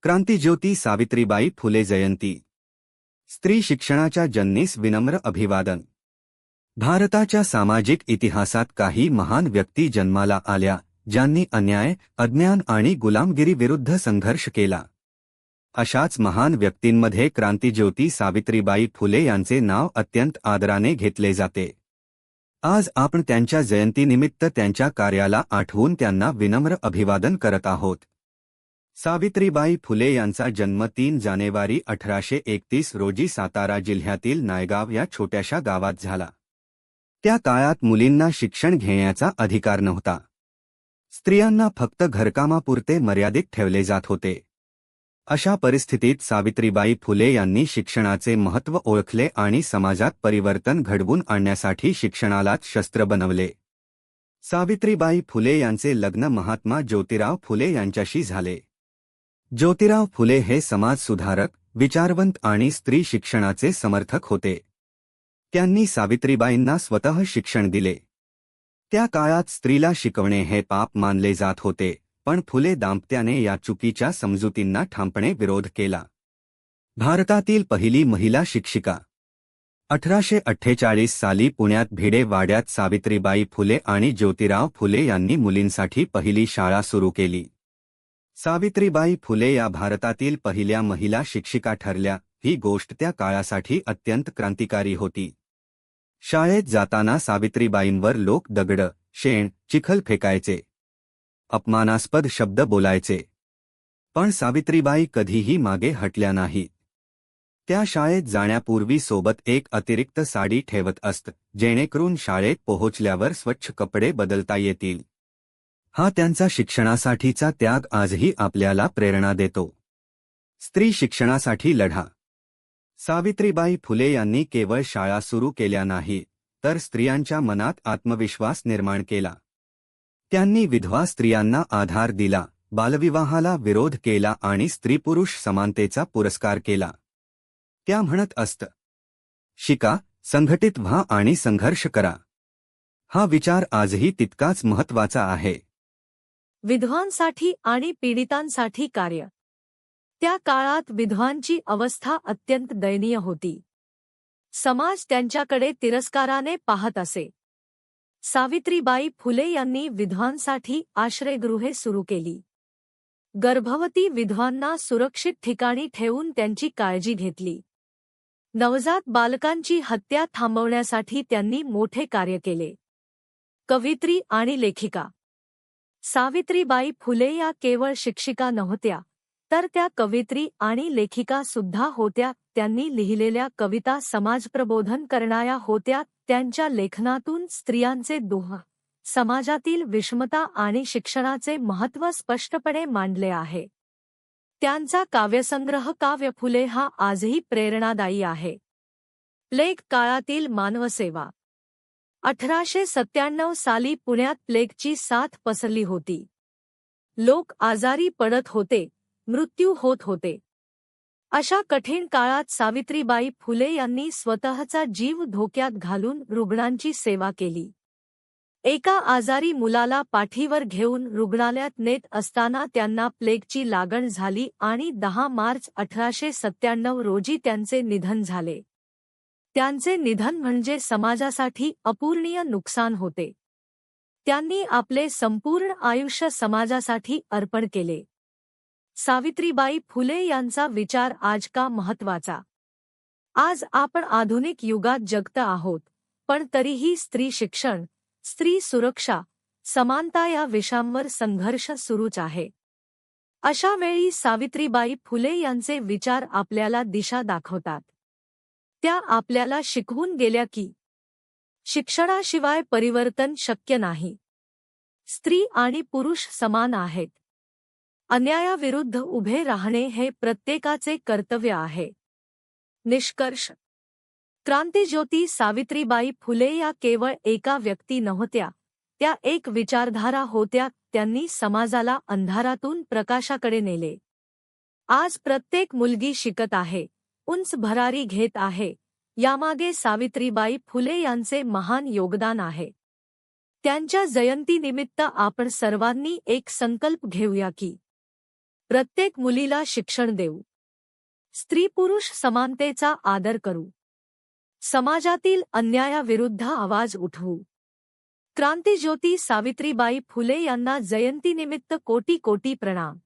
क्रांतिज्योती सावित्रीबाई फुले जयंती. स्त्री शिक्षणाच्या जननीस विनम्र अभिवादन. भारताच्या सामाजिक इतिहासात काही महान व्यक्ती जन्माला आल्या ज्यांनी अन्याय, अज्ञान आणि गुलामगिरीविरुद्ध संघर्ष केला. अशाच महान व्यक्तींमध्ये क्रांतिज्योती सावित्रीबाई फुले यांचे नाव अत्यंत आदराने घेतले जाते. आज आपण त्यांच्या जयंतीनिमित्त त्यांच्या कार्याला आठवून त्यांना विनम्र अभिवादन करत आहोत. सावित्रीबाई फुले यांचा जन्म 3 जानेवारी 1831 रोजी सातारा जिल्ह्यातील नायगाव या छोट्याशा गावात झाला. त्या काळात मुलींना शिक्षण घेण्याचा अधिकार नव्हता. स्त्रियांना फक्त घरकामापुरते मर्यादित ठेवले जात होते. अशा परिस्थितीत सावित्रीबाई फुले यांनी शिक्षणाचे महत्त्व ओळखले आणि समाजात परिवर्तन घडवून आणण्यासाठी शिक्षणालाच शस्त्र बनवले. सावित्रीबाई फुले यांचे लग्न महात्मा ज्योतिराव फुले यांच्याशी झाले. ज्योतिराव फुले हे समाजसुधारक, विचारवंत आणि स्त्री शिक्षणाचे समर्थक होते. त्यांनी सावित्रीबाईंना स्वतः शिक्षण दिले. त्या काळात स्त्रीला शिकवणे हे पाप मानले जात होते, पण फुले दाम्पत्याने या चुकीच्या समजुतींना ठामपणे विरोध केला. भारतातील पहिली महिला शिक्षिका. 1848 साली पुण्यात भिडे वाड्यात सावित्रीबाई फुले आणि ज्योतिराव फुले यांनी मुलींसाठी पहिली शाळा सुरू केली. सावित्रीबाई फुले या भारतातील पहिल्या महिला शिक्षिका ठरल्या. ही गोष्ट त्या काळासाठी अत्यंत क्रांतिकारी होती. शाळेत जाताना सावित्रीबाईंवर लोक दगड, शेण, चिखल फेकायचे, अपमानास्पद शब्द बोलायचे, पण सावित्रीबाई कधीही मागे हटल्या नाहीत. त्या शाळेत जाण्यापूर्वी सोबत एक अतिरिक्त साडी ठेवत असत, जेणेकरून शाळेत पोहोचल्यावर स्वच्छ कपडे बदलता येतील. हा त्यांचा शिक्षणासाठीचा त्याग आजही आपल्याला प्रेरणा देतो. स्त्री शिक्षणासाठी लढा. सावित्रीबाई फुले यांनी केवळ शाळा सुरू केल्या नाही, तर स्त्रियांच्या मनात आत्मविश्वास निर्माण केला. त्यांनी विधवा स्त्रियांना आधार दिला, बालविवाहाला विरोध केला आणि स्त्री-पुरुष समानतेचा पुरस्कार केला. त्या म्हणत असत, शिका, संघटित व्हा आणि संघर्ष करा. हा विचार आजही तितकाच महत्त्वाचा आहे. विधवांसाठी आणि पीडितांसाठी कार्य. त्या काळात विधवांची अवस्था अत्यंत दयनीय होती. समाज त्यांच्याकडे तिरस्काराने पाहत असे. सावित्रीबाई फुले यांनी विधवांसाठी आश्रयगृहे सुरू केली. गर्भवती विधवांना सुरक्षित ठिकाणी ठेवून त्यांची काळजी घेतली. नवजात बालकांची हत्या थांबवण्यासाठी त्यांनी मोठे कार्य केले. कवयित्री आणि लेखिका. सावित्रीबाई फुले या केवळ शिक्षिका नव्हत्या, तर त्या कवयित्री आणि लेखिका सुद्धा होत्या. त्यांनी लिहिलेल्या कविता समाजप्रबोधन करणाऱ्या होत्या. त्यांच्या लेखनातून स्त्रियांचे दुःख, समाजातील विषमता आणि शिक्षणाचे महत्त्व स्पष्टपणे मांडले आहे. त्यांचा काव्यसंग्रह काव्य फुले हा आजही प्रेरणादायी आहे. प्लेग काळातील मानवसेवा. 1897 साली पुण्यात प्लेगची साथ पसरली होती. लोक आजारी पडत होते, मृत्यू होत होते. अशा कठीण काळात सावित्रीबाई फुले यांनी स्वतःचा जीव धोक्यात घालून रुग्णांची सेवा केली. एका आजारी मुलाला पाठीवर घेऊन रुग्णालयात नेत असताना त्यांना प्लेगची लागण झाली आणि 10 मार्च 1897 रोजी त्यांचे निधन झाले. त्यांचे निधन म्हणजे समाजासाठी अपूर्णीय नुकसान होते. त्यांनी आपले संपूर्ण आयुष्य समाजासाठी अर्पण केले. सावित्रीबाई फुले यांचा विचार आज का महत्त्वाचा? आज आपण आधुनिक युगात जगत आहोत, पण तरीही स्त्री शिक्षण, स्त्री सुरक्षा, समानता या विषयांवर संघर्ष सुरूच आहे. अशा वेळी सावित्रीबाई फुले यांचे विचार आपल्याला दिशा दाखवतात. त्या आपल्याला शिकवून गेल्या की शिक्षणाशिवाय परिवर्तन शक्य नाही. स्त्री आणि पुरुष समान आहेत. अन्यायाविरुद्ध उभे राहणे हे प्रत्येकाचे कर्तव्य आहे. निष्कर्ष. क्रांतिज्योती सावित्रीबाई फुले या केवळ एका व्यक्ती नव्हत्या, त्या एक विचारधारा होत्या. त्यांनी समाजाला अंधारातून प्रकाशाकडे नेले. आज प्रत्येक मुलगी शिकत आहे, उंच भरारी घेत आहे. यामागे सावित्रीबाई फुले यांचे महान योगदान आहे. त्यांच्या जयंतीनिमित्त आपण सर्वांनी एक संकल्प घेऊया की प्रत्येक मुलीला शिक्षण देऊ. स्त्री पुरुष समानतेचा आदर करू. समाजातील अन्यायाविरुद्ध आवाज उठवू. क्रांतिज्योती सावित्रीबाई फुले यांना जयंतीनिमित्त कोटी कोटी प्रणाम.